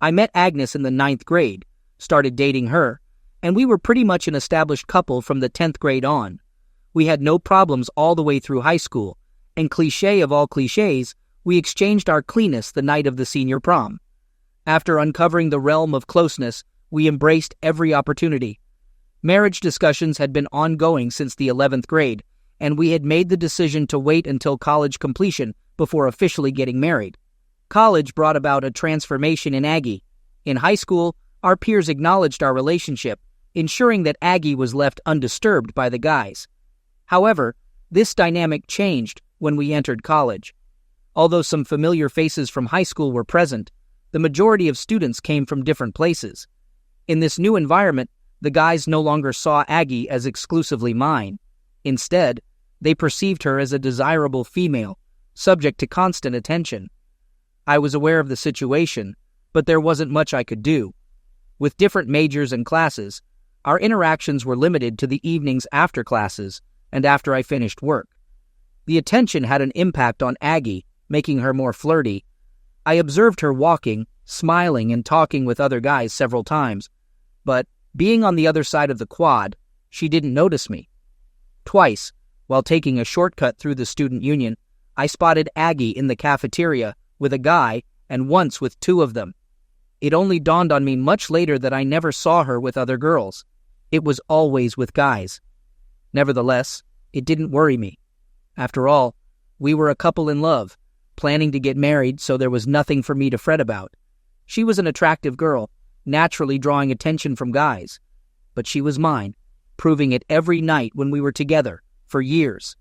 I met Agnes in the 9th grade, started dating her, and we were pretty much an established couple from the 10th grade on. We had no problems all the way through high school, and cliché of all clichés, we exchanged our cleanest the night of the senior prom. After uncovering the realm of closeness, we embraced every opportunity. Marriage discussions had been ongoing since the 11th grade, and we had made the decision to wait until college completion before officially getting married. College brought about a transformation in Aggie. In high school, our peers acknowledged our relationship, ensuring that Aggie was left undisturbed by the guys. However, this dynamic changed when we entered college. Although some familiar faces from high school were present, the majority of students came from different places. In this new environment, the guys no longer saw Aggie as exclusively mine. Instead, they perceived her as a desirable female, subject to constant attention. I was aware of the situation, but there wasn't much I could do. With different majors and classes, our interactions were limited to the evenings after classes and after I finished work. The attention had an impact on Aggie, making her more flirty. I observed her walking, smiling, and talking with other guys several times, but being on the other side of the quad, she didn't notice me. Twice, while taking a shortcut through the student union, I spotted Aggie in the cafeteria with a guy and once with 2 of them. It only dawned on me much later that I never saw her with other girls. It was always with guys. Nevertheless, it didn't worry me. After all, we were a couple in love, planning to get married, so there was nothing for me to fret about. She was an attractive girl, naturally drawing attention from guys. But she was mine, proving it every night when we were together, for years.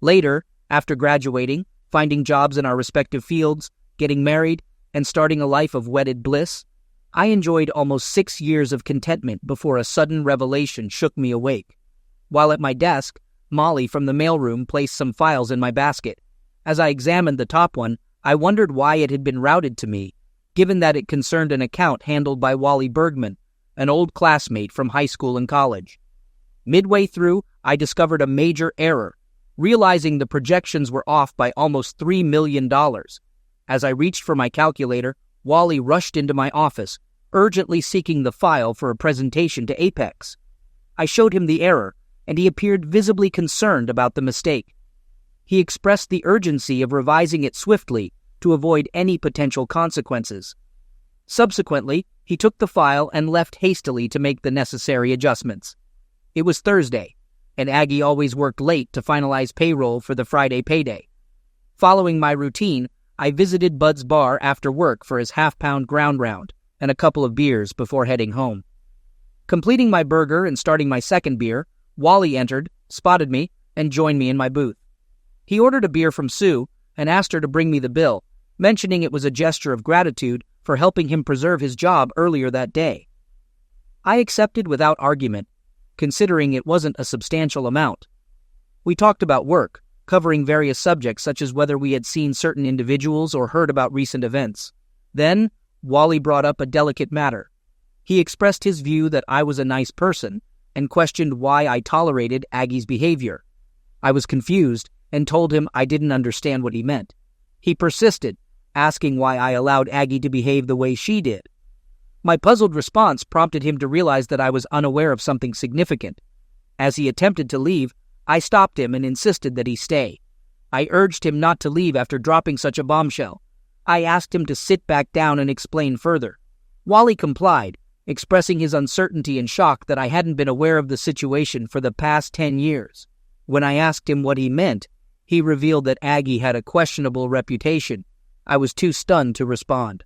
Later, after graduating, finding jobs in our respective fields, getting married, and starting a life of wedded bliss, I enjoyed almost 6 years of contentment before a sudden revelation shook me awake. While at my desk, Molly from the mailroom placed some files in my basket. As I examined the top one, I wondered why it had been routed to me, given that it concerned an account handled by Wally Bergman, an old classmate from high school and college. Midway through, I discovered a major error, realizing the projections were off by almost $3 million. As I reached for my calculator, Wally rushed into my office, urgently seeking the file for a presentation to Apex. I showed him the error, and he appeared visibly concerned about the mistake. He expressed the urgency of revising it swiftly to avoid any potential consequences. Subsequently, he took the file and left hastily to make the necessary adjustments. It was Thursday, and Aggie always worked late to finalize payroll for the Friday payday. Following my routine, I visited Bud's bar after work for his half-pound ground round and a couple of beers before heading home. Completing my burger and starting my second beer, Wally entered, spotted me, and joined me in my booth. He ordered a beer from Sue and asked her to bring me the bill, mentioning it was a gesture of gratitude for helping him preserve his job earlier that day. I accepted without argument, considering it wasn't a substantial amount. We talked about work, covering various subjects such as whether we had seen certain individuals or heard about recent events. Then, Wally brought up a delicate matter. He expressed his view that I was a nice person and questioned why I tolerated Aggie's behavior. I was confused and told him I didn't understand what he meant. He persisted, asking why I allowed Aggie to behave the way she did. My puzzled response prompted him to realize that I was unaware of something significant. As he attempted to leave, I stopped him and insisted that he stay. I urged him not to leave after dropping such a bombshell. I asked him to sit back down and explain further. Wally complied, expressing his uncertainty and shock that I hadn't been aware of the situation for the past 10 years. When I asked him what he meant, he revealed that Aggie had a questionable reputation. I was too stunned to respond.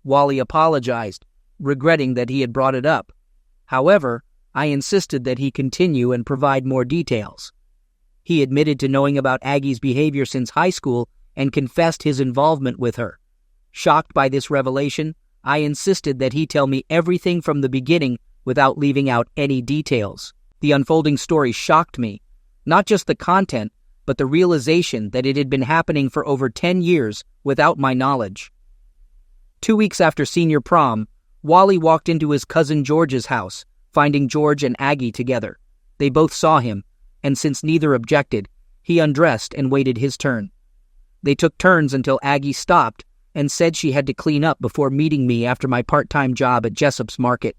Wally apologized, regretting that he had brought it up. However, I insisted that he continue and provide more details. He admitted to knowing about Aggie's behavior since high school and confessed his involvement with her. Shocked by this revelation, I insisted that he tell me everything from the beginning without leaving out any details. The unfolding story shocked me, not just the content, but the realization that it had been happening for over 10 years without my knowledge. 2 weeks after senior prom, Wally walked into his cousin George's house, finding George and Aggie together. They both saw him, and since neither objected, he undressed and waited his turn. They took turns until Aggie stopped and said she had to clean up before meeting me after my part-time job at Jessup's Market.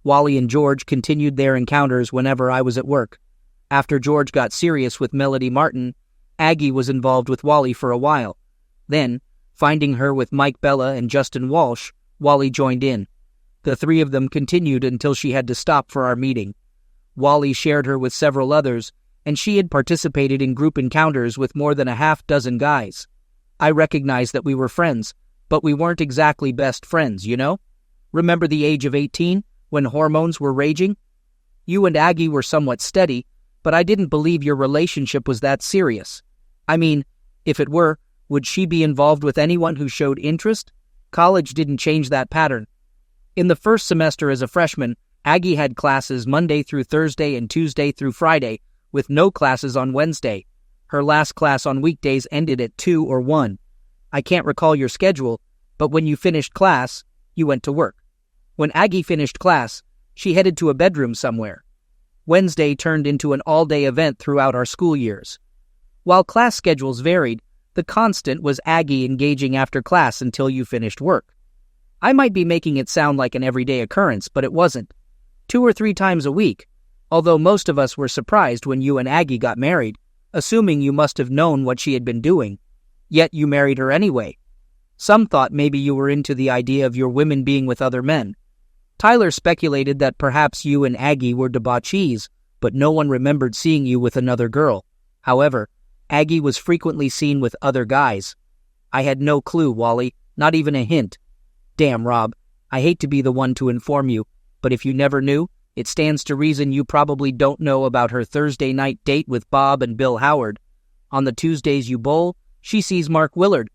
Wally and George continued their encounters whenever I was at work. After George got serious with Melody Martin, Aggie was involved with Wally for a while. Then, finding her with Mike Bella and Justin Walsh, Wally joined in. The three of them continued until she had to stop for our meeting. Wally shared her with several others, and she had participated in group encounters with more than a half-dozen guys. I recognized that we were friends, but we weren't exactly best friends, you know? Remember the age of 18, when hormones were raging? You and Aggie were somewhat steady, but I didn't believe your relationship was that serious. I mean, if it were, would she be involved with anyone who showed interest? College didn't change that pattern. In the first semester as a freshman, Aggie had classes Monday through Thursday and Tuesday through Friday, with no classes on Wednesday. Her last class on weekdays ended at 2 or 1. I can't recall your schedule, but when you finished class, you went to work. When Aggie finished class, she headed to a bedroom somewhere. Wednesday turned into an all-day event throughout our school years. While class schedules varied, the constant was Aggie engaging after class until you finished work. I might be making it sound like an everyday occurrence, but it wasn't. 2 or 3 times a week, although most of us were surprised when you and Aggie got married, assuming you must have known what she had been doing. Yet you married her anyway. Some thought maybe you were into the idea of your women being with other men. Tyler speculated that perhaps you and Aggie were debauchees, but no one remembered seeing you with another girl. However, Aggie was frequently seen with other guys. I had no clue, Wally, not even a hint. Damn, Rob, I hate to be the one to inform you, but if you never knew, it stands to reason you probably don't know about her Thursday night date with Bob and Bill Howard. On the Tuesdays you bowl, she sees Mark Willard.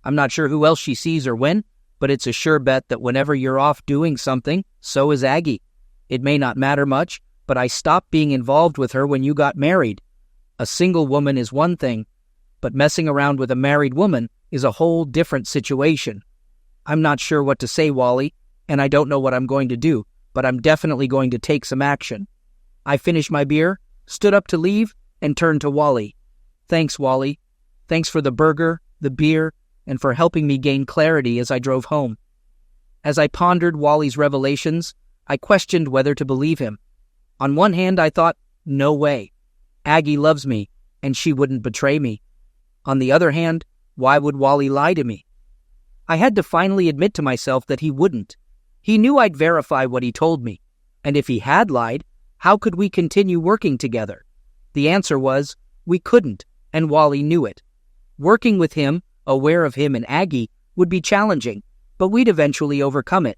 I'm not sure who else she sees or when, but it's a sure bet that whenever you're off doing something, so is Aggie. It may not matter much, but I stopped being involved with her when you got married. A single woman is one thing, but messing around with a married woman is a whole different situation. I'm not sure what to say, Wally, and I don't know what I'm going to do, but I'm definitely going to take some action. I finished my beer, stood up to leave, and turned to Wally. Thanks, Wally. Thanks for the burger, the beer, and for helping me gain clarity as I drove home. As I pondered Wally's revelations, I questioned whether to believe him. On one hand, I thought, no way. Aggie loves me, and she wouldn't betray me. On the other hand, why would Wally lie to me? I had to finally admit to myself that he wouldn't. He knew I'd verify what he told me, and if he had lied, how could we continue working together? The answer was, we couldn't, and Wally knew it. Working with him, aware of him and Aggie, would be challenging, but we'd eventually overcome it.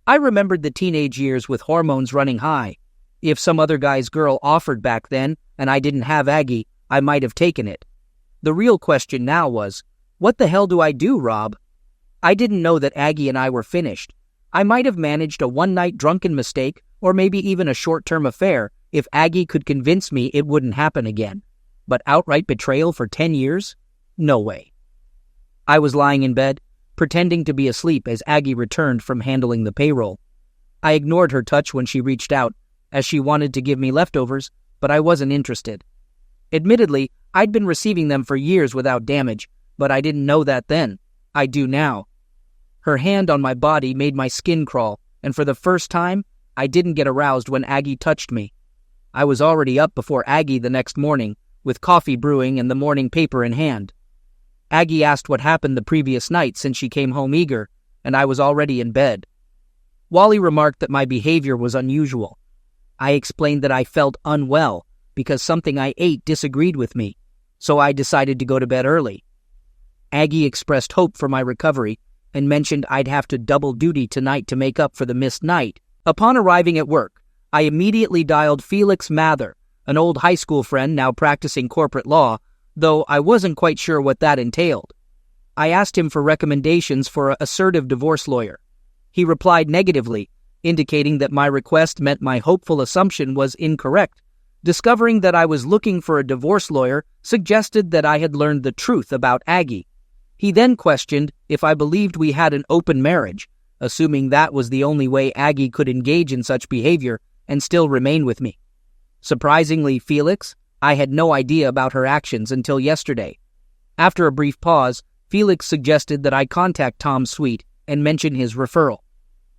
I remembered the teenage years with hormones running high. If some other guy's girl offered back then, and I didn't have Aggie, I might have taken it. The real question now was, what the hell do I do, Rob? I didn't know that Aggie and I were finished. I might have managed a one-night drunken mistake, or maybe even a short-term affair, if Aggie could convince me it wouldn't happen again. But outright betrayal for 10 years? No way. I was lying in bed, pretending to be asleep as Aggie returned from handling the payroll. I ignored her touch when she reached out, as she wanted to give me leftovers, but I wasn't interested. Admittedly, I'd been receiving them for years without damage, but I didn't know that then. I do now. Her hand on my body made my skin crawl, and for the first time, I didn't get aroused when Aggie touched me. I was already up before Aggie the next morning, with coffee brewing and the morning paper in hand. Aggie asked what happened the previous night since she came home eager, and I was already in bed. Wally remarked that my behavior was unusual. I explained that I felt unwell because something I ate disagreed with me, so I decided to go to bed early. Aggie expressed hope for my recovery and mentioned I'd have to double duty tonight to make up for the missed night. Upon arriving at work, I immediately dialed Felix Mather, an old high school friend now practicing corporate law, though I wasn't quite sure what that entailed. I asked him for recommendations for an assertive divorce lawyer. He replied negatively, indicating that my request meant my hopeful assumption was incorrect. Discovering that I was looking for a divorce lawyer suggested that I had learned the truth about Aggie. He then questioned if I believed we had an open marriage, assuming that was the only way Aggie could engage in such behavior and still remain with me. Surprisingly, Felix, I had no idea about her actions until yesterday. After a brief pause, Felix suggested that I contact Tom's suite and mention his referral.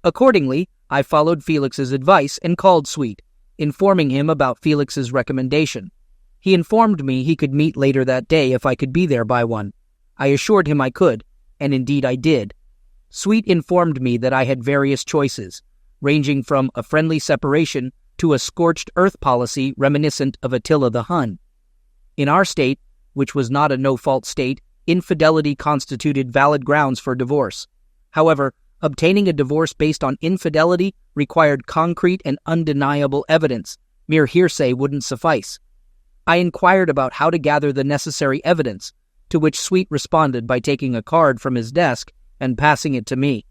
Accordingly, I followed Felix's advice and called suite, informing him about Felix's recommendation. He informed me he could meet later that day if I could be there by 1. I assured him I could, and indeed I did. Suite informed me that I had various choices, ranging from a friendly separation to a scorched earth policy reminiscent of Attila the Hun. In our state, which was not a no-fault state, infidelity constituted valid grounds for divorce. However, obtaining a divorce based on infidelity required concrete and undeniable evidence. Mere hearsay wouldn't suffice. I inquired about how to gather the necessary evidence, to which Sweet responded by taking a card from his desk and passing it to me.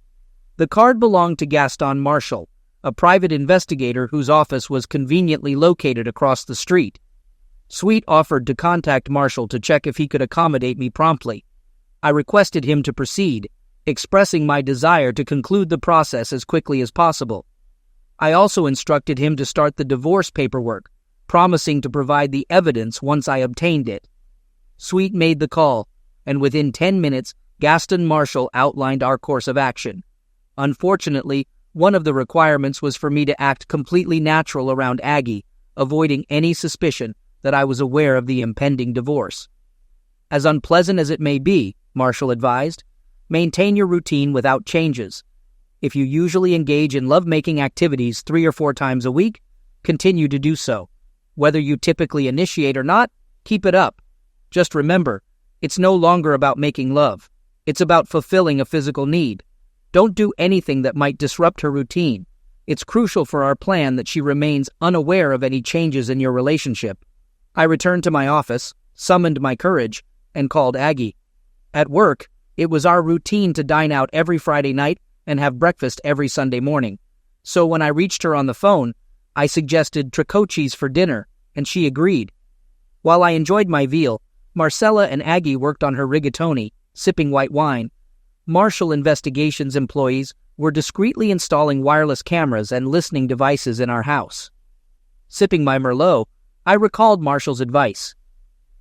The card belonged to Gaston Marshall, a private investigator whose office was conveniently located across the street. Sweet offered to contact Marshall to check if he could accommodate me promptly. I requested him to proceed, expressing my desire to conclude the process as quickly as possible. I also instructed him to start the divorce paperwork, promising to provide the evidence once I obtained it. Sweet made the call, and within 10 minutes, Gaston Marshall outlined our course of action. Unfortunately, one of the requirements was for me to act completely natural around Aggie, avoiding any suspicion that I was aware of the impending divorce. As unpleasant as it may be, Marshall advised, maintain your routine without changes. If you usually engage in lovemaking activities 3 or 4 times a week, continue to do so. Whether you typically initiate or not, keep it up. Just remember, it's no longer about making love. It's about fulfilling a physical need. Don't do anything that might disrupt her routine. It's crucial for our plan that she remains unaware of any changes in your relationship. I returned to my office, summoned my courage, and called Aggie. At work, it was our routine to dine out every Friday night and have breakfast every Sunday morning. So when I reached her on the phone, I suggested tricocchis for dinner, and she agreed. While I enjoyed my veal, Marcella and Aggie worked on her rigatoni, sipping white wine. Marshall Investigations employees were discreetly installing wireless cameras and listening devices in our house. Sipping my Merlot, I recalled Marshall's advice.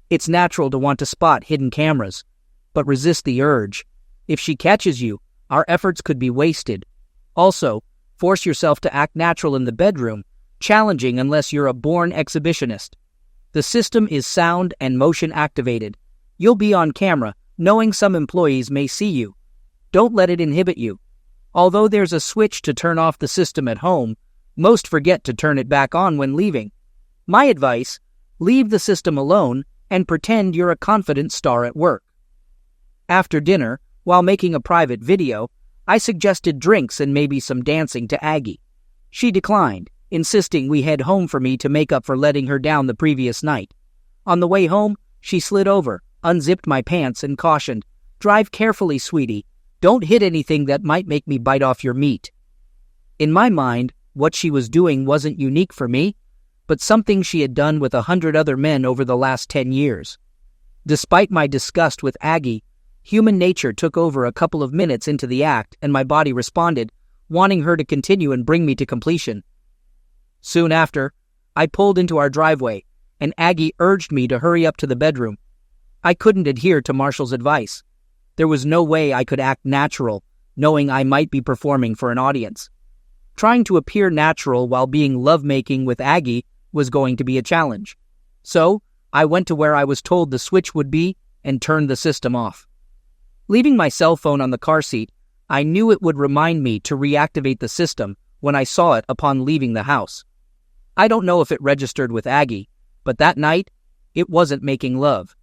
It's natural to want to spot hidden cameras, but resist the urge. If she catches you, our efforts could be wasted. Also, force yourself to act natural in the bedroom, challenging unless you're a born exhibitionist. The system is sound and motion activated. You'll be on camera, knowing some employees may see you. Don't let it inhibit you. Although there's a switch to turn off the system at home, most forget to turn it back on when leaving. My advice, leave the system alone and pretend you're a confident star at work. After dinner, while making a private video, I suggested drinks and maybe some dancing to Aggie. She declined, insisting we head home for me to make up for letting her down the previous night. On the way home, she slid over, unzipped my pants, and cautioned, "Drive carefully, sweetie. Don't hit anything that might make me bite off your meat." In my mind, what she was doing wasn't unique for me, but something she had done with 100 other men over the last 10 years. Despite my disgust with Aggie, human nature took over a couple of minutes into the act, and my body responded, wanting her to continue and bring me to completion. Soon after, I pulled into our driveway, and Aggie urged me to hurry up to the bedroom. I couldn't adhere to Marshall's advice. There was no way I could act natural, knowing I might be performing for an audience. Trying to appear natural while being lovemaking with Aggie was going to be a challenge. So, I went to where I was told the switch would be and turned the system off. Leaving my cell phone on the car seat, I knew it would remind me to reactivate the system when I saw it upon leaving the house. I don't know if it registered with Aggie, but that night, it wasn't making love.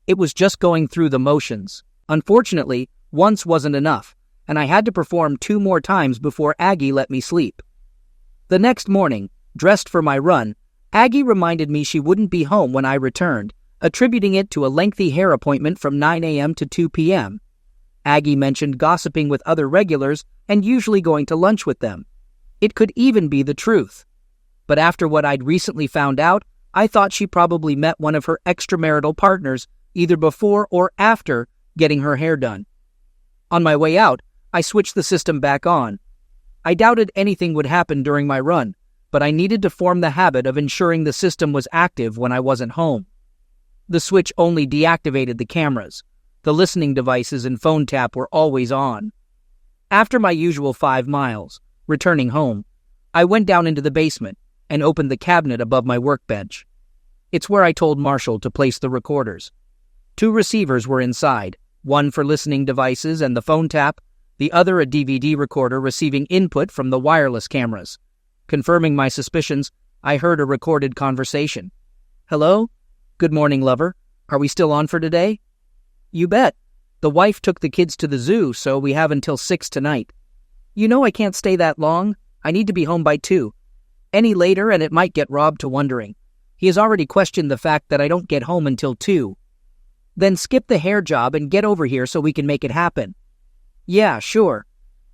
It was just going through the motions. Unfortunately, once wasn't enough, and I had to perform 2 more times before Aggie let me sleep. The next morning, dressed for my run, Aggie reminded me she wouldn't be home when I returned, attributing it to a lengthy hair appointment from 9 a.m. to 2 p.m. Aggie mentioned gossiping with other regulars and usually going to lunch with them. It could even be the truth. But after what I'd recently found out, I thought she probably met one of her extramarital partners either before or after getting her hair done. On my way out, I switched the system back on. I doubted anything would happen during my run, but I needed to form the habit of ensuring the system was active when I wasn't home. The switch only deactivated the cameras. The listening devices and phone tap were always on. After my usual 5 miles, returning home, I went down into the basement and opened the cabinet above my workbench. It's where I told Marshall to place the recorders. 2 receivers were inside, one for listening devices and the phone tap, the other a DVD recorder receiving input from the wireless cameras. Confirming my suspicions, I heard a recorded conversation. "Hello? Good morning, lover. Are we still on for today?" "You bet. The wife took the kids to the zoo, so we have until 6 tonight. You know I can't stay that long. I need to be home by 2. Any later and it might get Rob to wondering. He has already questioned the fact that I don't get home until 2. Then skip the hair job and get over here so we can make it happen." "Yeah, sure.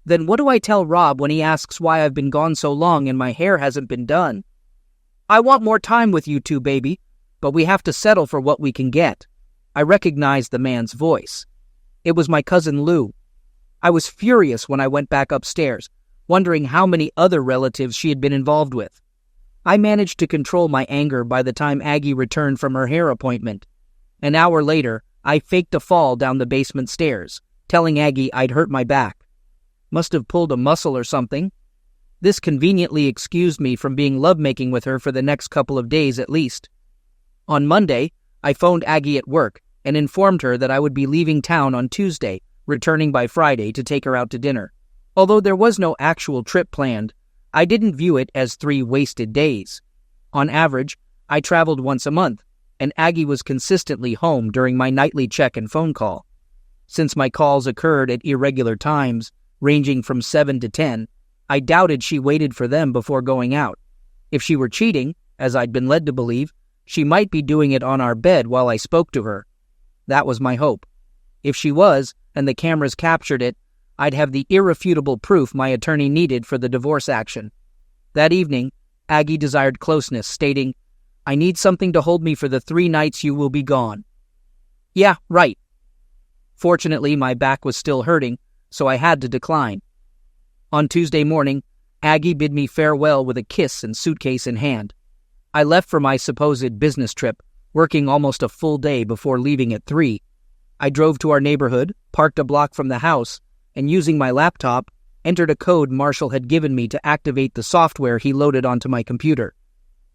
Then what do I tell Rob when he asks why I've been gone so long and my hair hasn't been done?" "I want more time with you 2, baby, but we have to settle for what we can get." I recognized the man's voice. It was my cousin Lou. I was furious when I went back upstairs, wondering how many other relatives she had been involved with. I managed to control my anger by the time Aggie returned from her hair appointment. An hour later, I faked a fall down the basement stairs, telling Aggie I'd hurt my back. Must have pulled a muscle or something. This conveniently excused me from being lovemaking with her for the next couple of days at least. On Monday, I phoned Aggie at work and informed her that I would be leaving town on Tuesday, returning by Friday to take her out to dinner. Although there was no actual trip planned, I didn't view it as 3 wasted days. On average, I traveled once a month, and Aggie was consistently home during my nightly check and phone call. Since my calls occurred at irregular times, ranging from 7 to 10, I doubted she waited for them before going out. If she were cheating, as I'd been led to believe, she might be doing it on our bed while I spoke to her. That was my hope. If she was, and the cameras captured it, I'd have the irrefutable proof my attorney needed for the divorce action. That evening, Aggie desired closeness, stating, "I need something to hold me for the 3 nights you will be gone." "Yeah, right." Fortunately, my back was still hurting, so I had to decline. On Tuesday morning, Aggie bid me farewell with a kiss and suitcase in hand. I left for my supposed business trip, working almost a full day before leaving at 3. I drove to our neighborhood, parked a block from the house, and using my laptop, entered a code Marshall had given me to activate the software he loaded onto my computer.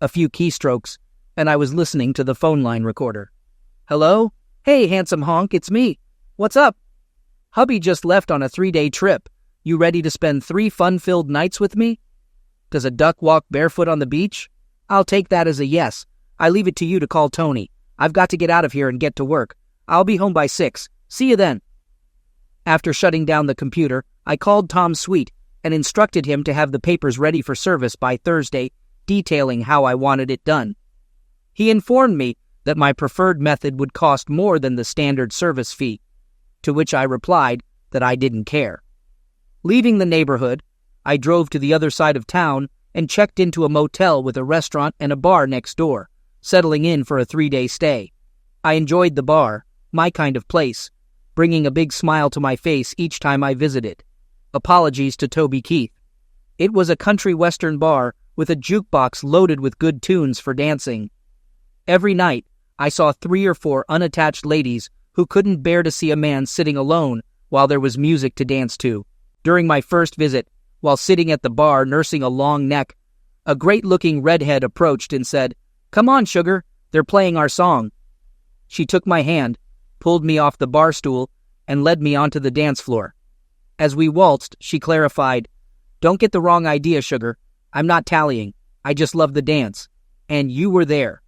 A few keystrokes, and I was listening to the phone line recorder. "Hello? Hey, handsome honk, it's me. What's up? Hubby just left on a 3-day trip. You ready to spend 3 fun-filled nights with me? Does a duck walk barefoot on the beach? I'll take that as a yes. I leave it to you to call Tony. I've got to get out of here and get to work. I'll be home by 6. See you then." After shutting down the computer, I called Tom Sweet and instructed him to have the papers ready for service by Thursday, detailing how I wanted it done. He informed me that my preferred method would cost more than the standard service fee, to which I replied that I didn't care. Leaving the neighborhood, I drove to the other side of town and checked into a motel with a restaurant and a bar next door, settling in for a 3-day stay. I enjoyed the bar, my kind of place, bringing a big smile to my face each time I visited. Apologies to Toby Keith. It was a country western bar with a jukebox loaded with good tunes for dancing. Every night, I saw 3 or 4 unattached ladies who couldn't bear to see a man sitting alone while there was music to dance to. During my first visit, while sitting at the bar nursing a long neck, a great-looking redhead approached and said, "Come on, sugar, they're playing our song." She took my hand, pulled me off the bar stool, and led me onto the dance floor. As we waltzed, she clarified, "Don't get the wrong idea, sugar. I'm not tallying. I just love the dance. And you were there."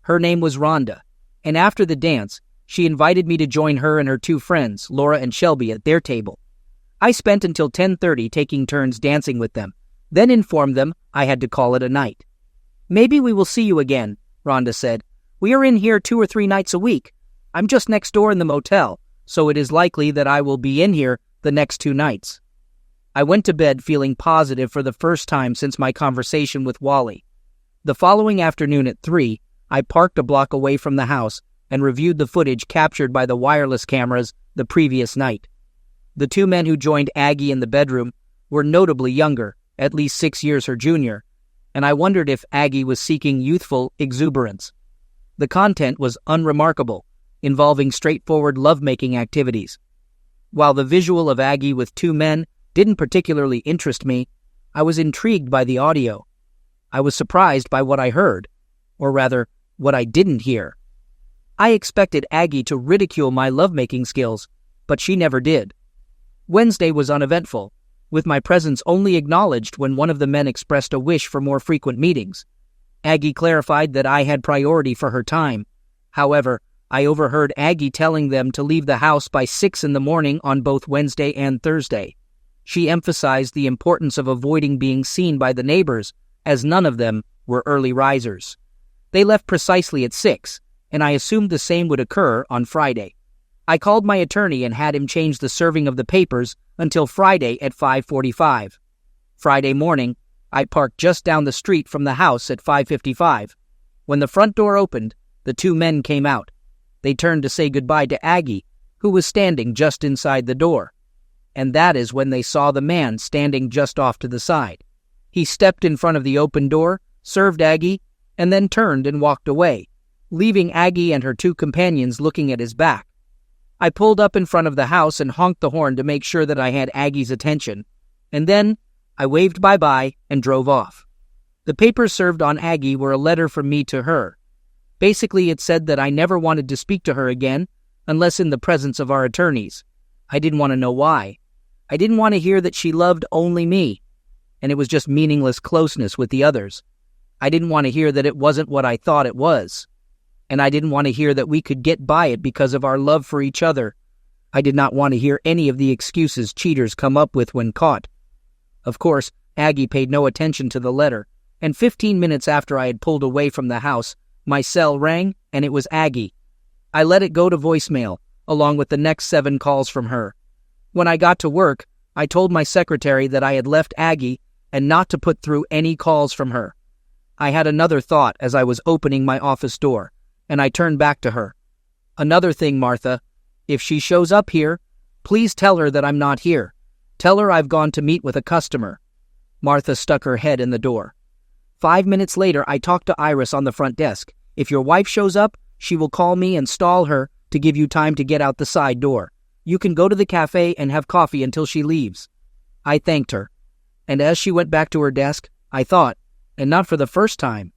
Her name was Rhonda, and after the dance, she invited me to join her and her 2 friends, Laura and Shelby, at their table. I spent until 10:30 taking turns dancing with them, then informed them I had to call it a night. "Maybe we will see you again," Rhonda said. "We are in here 2 or 3 nights a week. I'm just next door in the motel, so it is likely that I will be in here the next 2 nights. I went to bed feeling positive for the first time since my conversation with Wally. The following afternoon at 3, I parked a block away from the house and reviewed the footage captured by the wireless cameras the previous night. The 2 men who joined Aggie in the bedroom were notably younger, at least 6 years her junior, and I wondered if Aggie was seeking youthful exuberance. The content was unremarkable, involving straightforward lovemaking activities. While the visual of Aggie with two men didn't particularly interest me, I was intrigued by the audio. I was surprised by what I heard, or rather, what I didn't hear. I expected Aggie to ridicule my lovemaking skills, but she never did. Wednesday was uneventful, with my presence only acknowledged when one of the men expressed a wish for more frequent meetings. Aggie clarified that I had priority for her time. However, I overheard Aggie telling them to leave the house by 6 in the morning on both Wednesday and Thursday. She emphasized the importance of avoiding being seen by the neighbors, as none of them were early risers. They left precisely at 6, and I assumed the same would occur on Friday. I called my attorney and had him change the serving of the papers until Friday at 5:45. Friday morning, I parked just down the street from the house at 5:55. When the front door opened, the two men came out. They turned to say goodbye to Aggie, who was standing just inside the door. And that is when they saw the man standing just off to the side. He stepped in front of the open door, served Aggie, and then turned and walked away, leaving Aggie and her two companions looking at his back. I pulled up in front of the house and honked the horn to make sure that I had Aggie's attention, and then I waved bye-bye and drove off. The papers served on Aggie were a letter from me to her. Basically, it said that I never wanted to speak to her again unless in the presence of our attorneys. I didn't want to know why. I didn't want to hear that she loved only me, and it was just meaningless closeness with the others. I didn't want to hear that it wasn't what I thought it was. And I didn't want to hear that we could get by it because of our love for each other. I did not want to hear any of the excuses cheaters come up with when caught. Of course, Aggie paid no attention to the letter, and 15 minutes after I had pulled away from the house, my cell rang, and it was Aggie. I let it go to voicemail, along with the next 7 calls from her. When I got to work, I told my secretary that I had left Aggie and not to put through any calls from her. I had another thought as I was opening my office door, and I turned back to her. Another thing, Martha. If she shows up here, please tell her that I'm not here. Tell her I've gone to meet with a customer. Martha stuck her head in the door. 5 minutes later, I talked to Iris on the front desk. If your wife shows up, she will call me and stall her to give you time to get out the side door. You can go to the cafe and have coffee until she leaves. I thanked her, and as she went back to her desk, I thought, and not for the first time,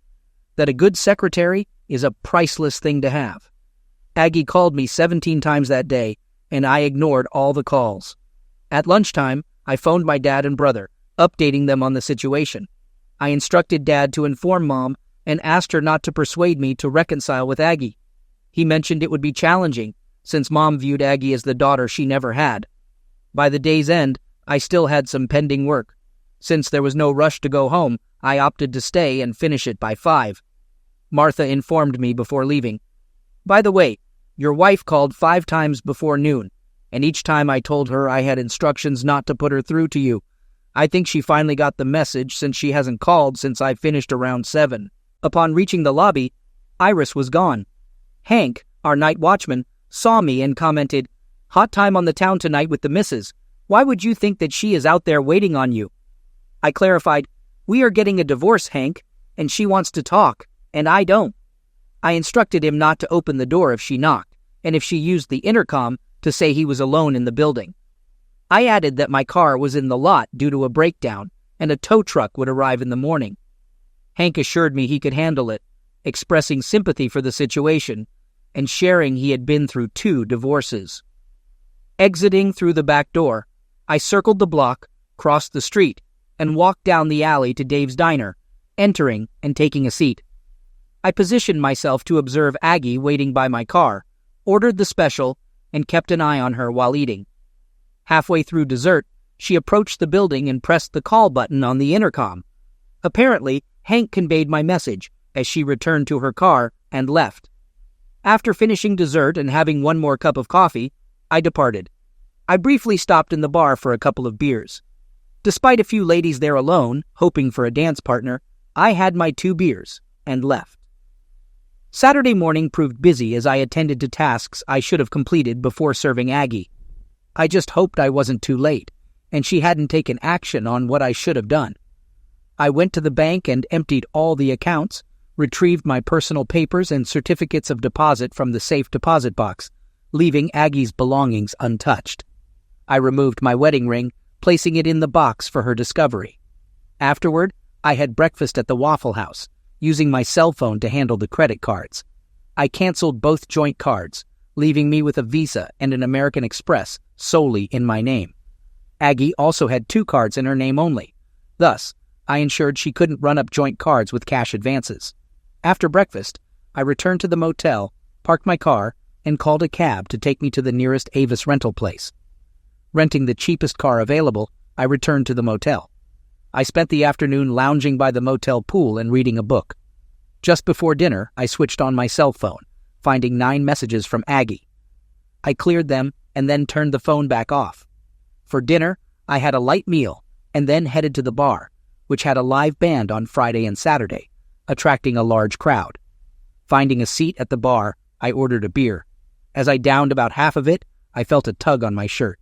that a good secretary is a priceless thing to have. Aggie called me 17 times that day, and I ignored all the calls. At lunchtime, I phoned my dad and brother, updating them on the situation. I instructed Dad to inform Mom and asked her not to persuade me to reconcile with Aggie. He mentioned it would be challenging, since Mom viewed Aggie as the daughter she never had. By the day's end, I still had some pending work. Since there was no rush to go home, I opted to stay and finish it by 5. Martha informed me before leaving. By the way, your wife called 5 times before noon, and each time I told her I had instructions not to put her through to you. I think she finally got the message since she hasn't called since I finished around 7. Upon reaching the lobby, Iris was gone. Hank, our night watchman, saw me and commented, "Hot time on the town tonight with the missus. Why would you think that she is out there waiting on you?" I clarified, "We are getting a divorce, Hank, and she wants to talk, and I don't." I instructed him not to open the door if she knocked, and if she used the intercom, to say he was alone in the building. I added that my car was in the lot due to a breakdown, and a tow truck would arrive in the morning. Hank assured me he could handle it, expressing sympathy for the situation, and sharing he had been through 2 divorces. Exiting through the back door, I circled the block, crossed the street, and walked down the alley to Dave's Diner, entering and taking a seat. I positioned myself to observe Aggie waiting by my car, ordered the special, and kept an eye on her while eating. Halfway through dessert, she approached the building and pressed the call button on the intercom. Apparently, Hank conveyed my message as she returned to her car and left. After finishing dessert and having one more cup of coffee, I departed. I briefly stopped in the bar for a couple of beers. Despite a few ladies there alone, hoping for a dance partner, I had my 2 beers and left. Saturday morning proved busy as I attended to tasks I should have completed before serving Aggie. I just hoped I wasn't too late, and she hadn't taken action on what I should have done. I went to the bank and emptied all the accounts, retrieved my personal papers and certificates of deposit from the safe deposit box, leaving Aggie's belongings untouched. I removed my wedding ring, placing it in the box for her discovery. Afterward, I had breakfast at the Waffle House, using my cell phone to handle the credit cards. I canceled both joint cards, leaving me with a Visa and an American Express solely in my name. Aggie also had 2 cards in her name only. Thus, I ensured she couldn't run up joint cards with cash advances. After breakfast, I returned to the motel, parked my car, and called a cab to take me to the nearest Avis rental place. Renting the cheapest car available, I returned to the motel. I spent the afternoon lounging by the motel pool and reading a book. Just before dinner, I switched on my cell phone, finding 9 messages from Aggie. I cleared them and then turned the phone back off. For dinner, I had a light meal and then headed to the bar, which had a live band on Friday and Saturday, attracting a large crowd. Finding a seat at the bar, I ordered a beer. As I downed about half of it, I felt a tug on my shirt.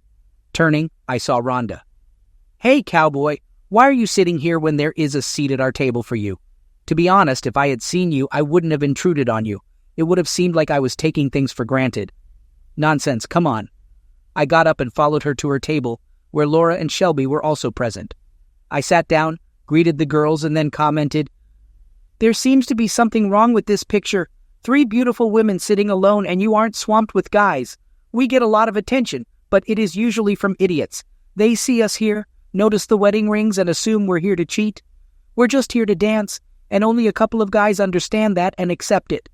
Turning, I saw Rhonda. "Hey, cowboy, why are you sitting here when there is a seat at our table for you? To be honest, if I had seen you, I wouldn't have intruded on you. It would have seemed like I was taking things for granted." "Nonsense, come on." I got up and followed her to her table, where Laura and Shelby were also present. I sat down, greeted the girls, and then commented, "There seems to be something wrong with this picture. 3 beautiful women sitting alone and you aren't swamped with guys. We get a lot of attention, but it is usually from idiots. They see us here, notice the wedding rings, and assume we're here to cheat. We're just here to dance, and only a couple of guys understand that and accept it.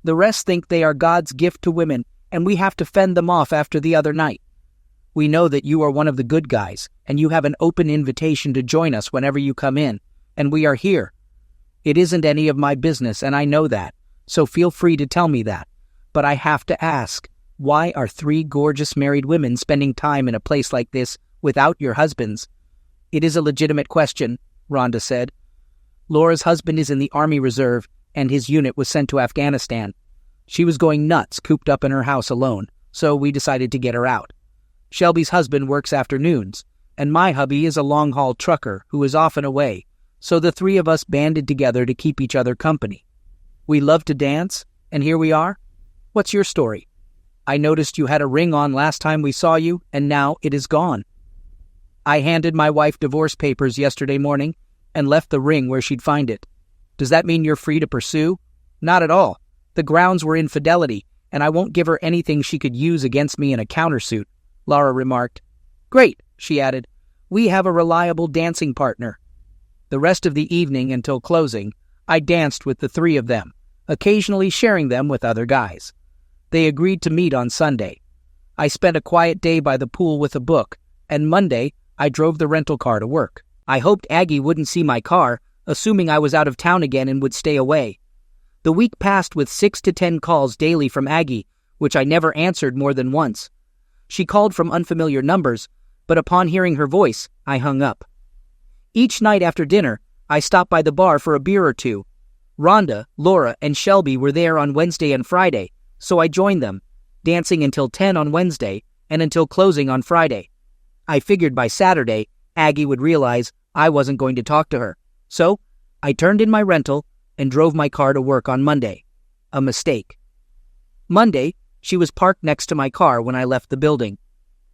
The rest think they are God's gift to women, and we have to fend them off after the other night. We know that you are one of the good guys, and you have an open invitation to join us whenever you come in, and we are here. It isn't any of my business, and I know that, so feel free to tell me that. But I have to ask, why are 3 gorgeous married women spending time in a place like this without your husbands?" "It is a legitimate question," Rhonda said. "Laura's husband is in the Army Reserve, and his unit was sent to Afghanistan. She was going nuts cooped up in her house alone, so we decided to get her out. Shelby's husband works afternoons, and my hubby is a long-haul trucker who is often away, so the 3 of us banded together to keep each other company. We love to dance, and here we are. What's your story? I noticed you had a ring on last time we saw you, and now it is gone." "I handed my wife divorce papers yesterday morning and left the ring where she'd find it. Does that mean you're free to pursue?" "Not at all. The grounds were infidelity, and I won't give her anything she could use against me in a countersuit," Laura remarked. "Great," she added. "We have a reliable dancing partner." The rest of the evening until closing, I danced with the 3 of them, occasionally sharing them with other guys. They agreed to meet on Sunday. I spent a quiet day by the pool with a book, and Monday I drove the rental car to work. I hoped Aggie wouldn't see my car, assuming I was out of town again and would stay away. The week passed with 6 to 10 calls daily from Aggie, which I never answered more than once. She called from unfamiliar numbers, but upon hearing her voice, I hung up. Each night after dinner, I stopped by the bar for a beer or 2. Rhonda, Laura, and Shelby were there on Wednesday and Friday, so I joined them, dancing until 10 on Wednesday and until closing on Friday. I figured by Saturday, Aggie would realize I wasn't going to talk to her, so I turned in my rental and drove my car to work on Monday. A mistake. Monday, she was parked next to my car when I left the building.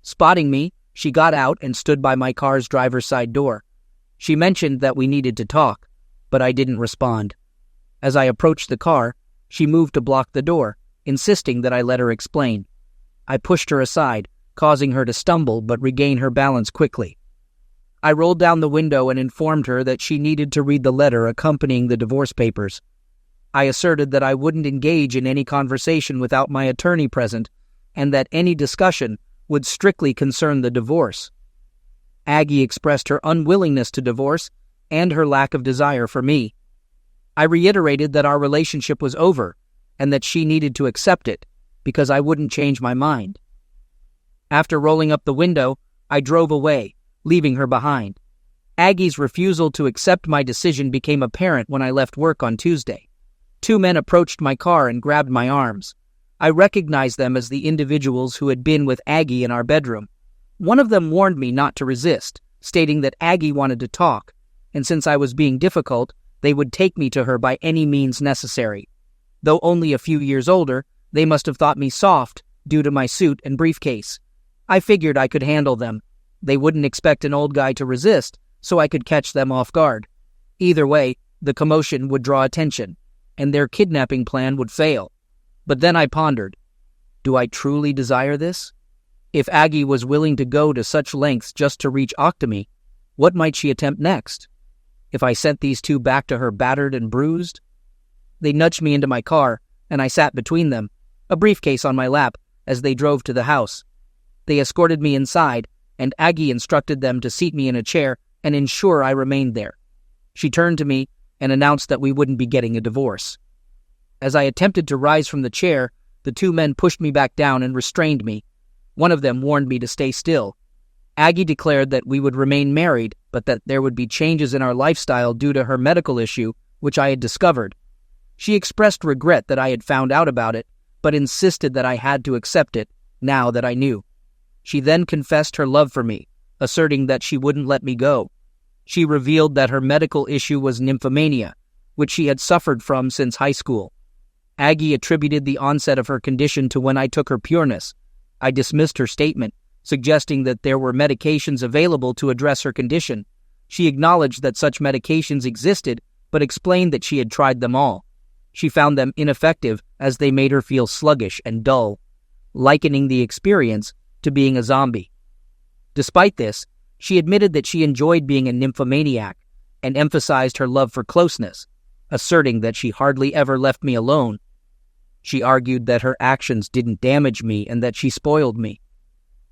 Spotting me, she got out and stood by my car's driver's side door. She mentioned that we needed to talk, but I didn't respond. As I approached the car, she moved to block the door, insisting that I let her explain. I pushed her aside, causing her to stumble but regain her balance quickly. I rolled down the window and informed her that she needed to read the letter accompanying the divorce papers. I asserted that I wouldn't engage in any conversation without my attorney present, and that any discussion would strictly concern the divorce. Aggie expressed her unwillingness to divorce and her lack of desire for me. I reiterated that our relationship was over and that she needed to accept it because I wouldn't change my mind. After rolling up the window, I drove away, leaving her behind. Aggie's refusal to accept my decision became apparent when I left work on Tuesday. 2 men approached my car and grabbed my arms. I recognized them as the individuals who had been with Aggie in our bedroom. One of them warned me not to resist, stating that Aggie wanted to talk, and since I was being difficult, They would take me to her by any means necessary. Though only a few years older, they must have thought me soft due to my suit and briefcase. I figured I could handle them. They wouldn't expect an old guy to resist, so I could catch them off guard. Either way, the commotion would draw attention, and their kidnapping plan would fail. But then I pondered, do I truly desire this? If Aggie was willing to go to such lengths just to reach Octomy, what might she attempt next? If I sent these two back to her battered and bruised? They nudged me into my car, and I sat between them, a briefcase on my lap, as they drove to the house. They escorted me inside, and Aggie instructed them to seat me in a chair and ensure I remained there. She turned to me and announced that we wouldn't be getting a divorce. As I attempted to rise from the chair, the two men pushed me back down and restrained me. One of them warned me to stay still. Aggie declared that we would remain married, but that there would be changes in our lifestyle due to her medical issue, which I had discovered. She expressed regret that I had found out about it, but insisted that I had to accept it, now that I knew. She then confessed her love for me, asserting that she wouldn't let me go. She revealed that her medical issue was nymphomania, which she had suffered from since high school. Aggie attributed the onset of her condition to when I took her pureness. I dismissed her statement, suggesting that there were medications available to address her condition. She acknowledged that such medications existed, but explained that she had tried them all. She found them ineffective as they made her feel sluggish and dull, likening the experience to being a zombie. Despite this, she admitted that she enjoyed being a nymphomaniac and emphasized her love for closeness, asserting that she hardly ever left me alone. She argued that her actions didn't damage me and that she spoiled me.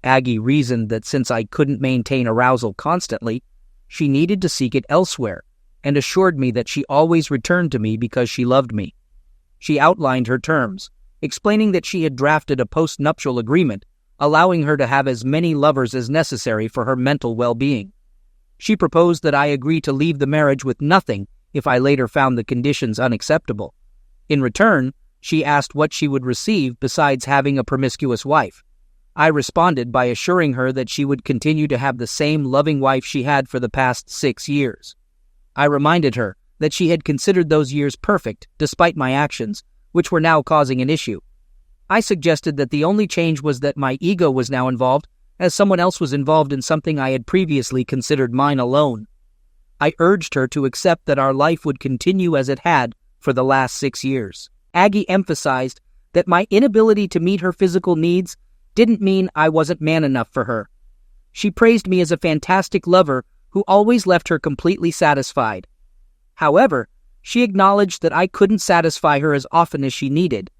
Aggie reasoned that since I couldn't maintain arousal constantly, she needed to seek it elsewhere, and assured me that she always returned to me because she loved me. She outlined her terms, explaining that she had drafted a post-nuptial agreement, allowing her to have as many lovers as necessary for her mental well-being. She proposed that I agree to leave the marriage with nothing if I later found the conditions unacceptable. In return, she asked what she would receive besides having a promiscuous wife. I responded by assuring her that she would continue to have the same loving wife she had for the past 6 years. I reminded her that she had considered those years perfect despite my actions, which were now causing an issue. I suggested that the only change was that my ego was now involved, as someone else was involved in something I had previously considered mine alone. I urged her to accept that our life would continue as it had for the last 6 years. Aggie emphasized that my inability to meet her physical needs didn't mean I wasn't man enough for her. She praised me as a fantastic lover who always left her completely satisfied. However, she acknowledged that I couldn't satisfy her as often as she needed.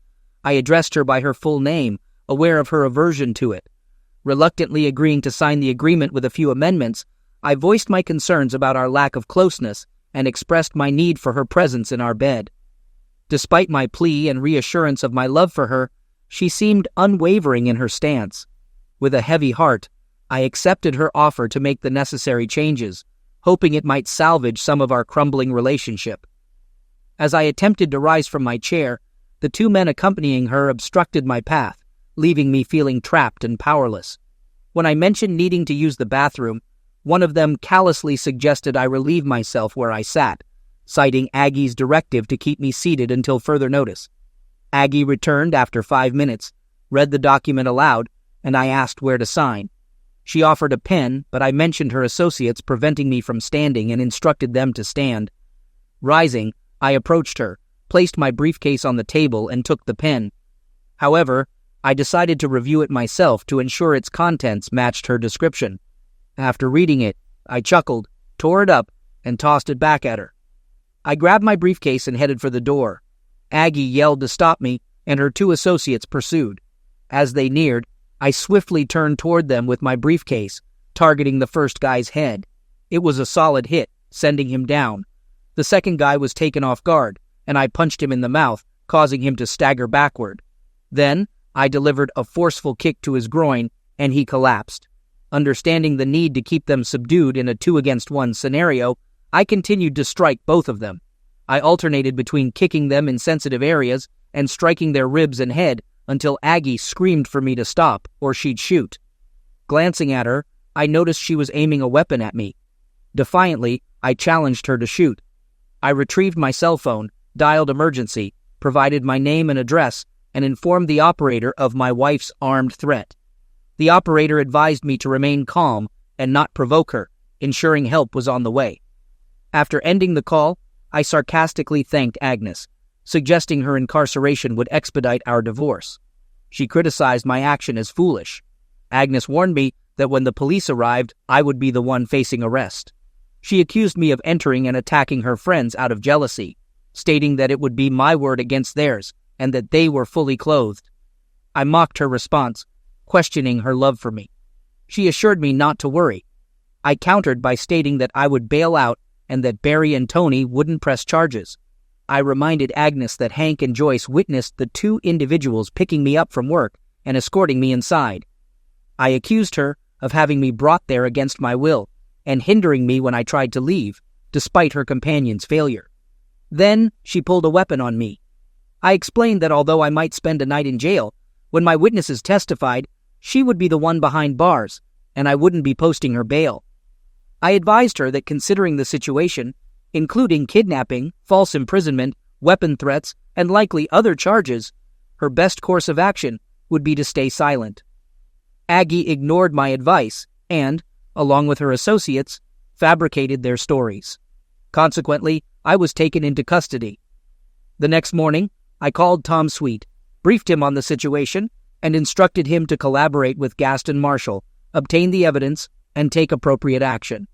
I addressed her by her full name, aware of her aversion to it. Reluctantly agreeing to sign the agreement with a few amendments, I voiced my concerns about our lack of closeness and expressed my need for her presence in our bed. Despite my plea and reassurance of my love for her, she seemed unwavering in her stance. With a heavy heart, I accepted her offer to make the necessary changes, hoping it might salvage some of our crumbling relationship. As I attempted to rise from my chair, the two men accompanying her obstructed my path, leaving me feeling trapped and powerless. When I mentioned needing to use the bathroom, one of them callously suggested I relieve myself where I sat, citing Aggie's directive to keep me seated until further notice. Aggie returned after 5 minutes, read the document aloud, and I asked where to sign. She offered a pen, but I mentioned her associates preventing me from standing and instructed them to stand. Rising, I approached her, placed my briefcase on the table, and took the pen. However, I decided to review it myself to ensure its contents matched her description. After reading it, I chuckled, tore it up, and tossed it back at her. I grabbed my briefcase and headed for the door. Aggie yelled to stop me, and her 2 associates pursued. As they neared, I swiftly turned toward them with my briefcase, targeting the first guy's head. It was a solid hit, sending him down. The second guy was taken off guard, and I punched him in the mouth, causing him to stagger backward. Then, I delivered a forceful kick to his groin, and he collapsed. Understanding the need to keep them subdued in a 2-against-1 scenario, I continued to strike both of them. I alternated between kicking them in sensitive areas and striking their ribs and head until Aggie screamed for me to stop or she'd shoot. Glancing at her, I noticed she was aiming a weapon at me. Defiantly, I challenged her to shoot. I retrieved my cell phone, dialed emergency, provided my name and address, and informed the operator of my wife's armed threat. The operator advised me to remain calm and not provoke her, ensuring help was on the way. After ending the call, I sarcastically thanked Agnes, suggesting her incarceration would expedite our divorce. She criticized my action as foolish. Agnes warned me that when the police arrived, I would be the one facing arrest. She accused me of entering and attacking her friends out of jealousy, stating that it would be my word against theirs and that they were fully clothed. I mocked her response, questioning her love for me. She assured me not to worry. I countered by stating that I would bail out and that Barry and Tony wouldn't press charges. I reminded Agnes that Hank and Joyce witnessed the two individuals picking me up from work and escorting me inside. I accused her of having me brought there against my will and hindering me when I tried to leave, despite her companion's failure. Then she pulled a weapon on me. I explained that although I might spend a night in jail, when my witnesses testified, she would be the one behind bars, and I wouldn't be posting her bail. I advised her that considering the situation, including kidnapping, false imprisonment, weapon threats, and likely other charges, her best course of action would be to stay silent. Aggie ignored my advice and, along with her associates, fabricated their stories. Consequently, I was taken into custody. The next morning, I called Tom Sweet, briefed him on the situation, and instructed him to collaborate with Gaston Marshall, obtain the evidence, and take appropriate action.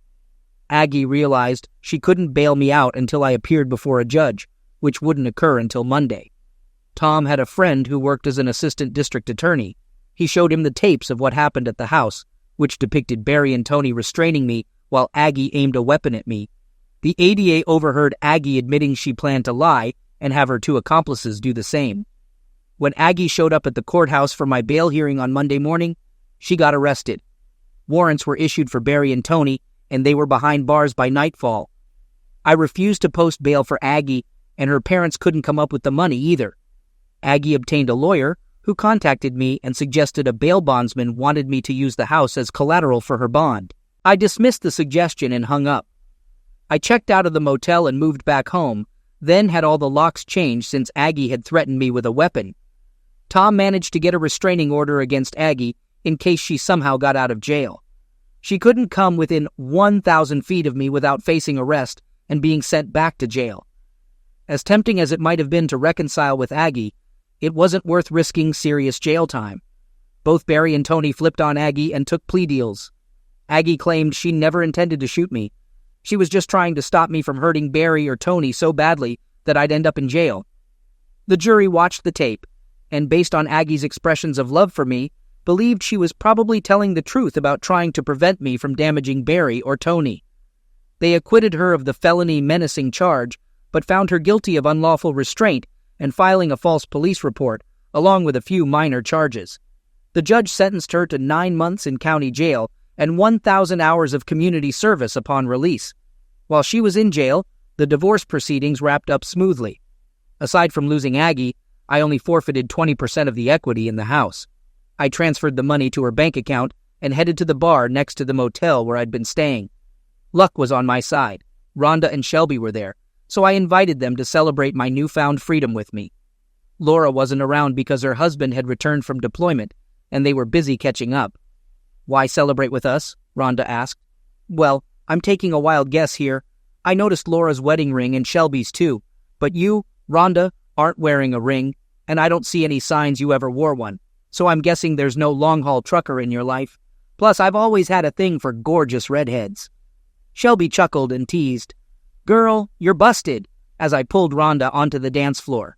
Aggie realized she couldn't bail me out until I appeared before a judge, which wouldn't occur until Monday. Tom had a friend who worked as an assistant district attorney. He showed him the tapes of what happened at the house, which depicted Barry and Tony restraining me while Aggie aimed a weapon at me. The ADA overheard Aggie admitting she planned to lie and have her two accomplices do the same. When Aggie showed up at the courthouse for my bail hearing on Monday morning, she got arrested. Warrants were issued for Barry and Tony, and they were behind bars by nightfall. I refused to post bail for Aggie, and her parents couldn't come up with the money either. Aggie obtained a lawyer who contacted me and suggested a bail bondsman wanted me to use the house as collateral for her bond. I dismissed the suggestion and hung up. I checked out of the motel and moved back home, then had all the locks changed since Aggie had threatened me with a weapon. Tom managed to get a restraining order against Aggie in case she somehow got out of jail. She couldn't come within 1,000 feet of me without facing arrest and being sent back to jail. As tempting as it might have been to reconcile with Aggie, it wasn't worth risking serious jail time. Both Barry and Tony flipped on Aggie and took plea deals. Aggie claimed she never intended to shoot me. She was just trying to stop me from hurting Barry or Tony so badly that I'd end up in jail. The jury watched the tape, and based on Aggie's expressions of love for me, believed she was probably telling the truth about trying to prevent me from damaging Barry or Tony. They acquitted her of the felony menacing charge, but found her guilty of unlawful restraint and filing a false police report, along with a few minor charges. The judge sentenced her to 9 months in county jail and 1,000 hours of community service upon release. While she was in jail, the divorce proceedings wrapped up smoothly. Aside from losing Aggie, I only forfeited 20% of the equity in the house. I transferred the money to her bank account and headed to the bar next to the motel where I'd been staying. Luck was on my side. Rhonda and Shelby were there, so I invited them to celebrate my newfound freedom with me. Laura wasn't around because her husband had returned from deployment, and they were busy catching up. "Why celebrate with us?" Rhonda asked. "Well, I'm taking a wild guess here. I noticed Laura's wedding ring and Shelby's too, but you, Rhonda, aren't wearing a ring, and I don't see any signs you ever wore one, so I'm guessing there's no long-haul trucker in your life. Plus, I've always had a thing for gorgeous redheads." Shelby chuckled and teased, "Girl, you're busted," as I pulled Rhonda onto the dance floor.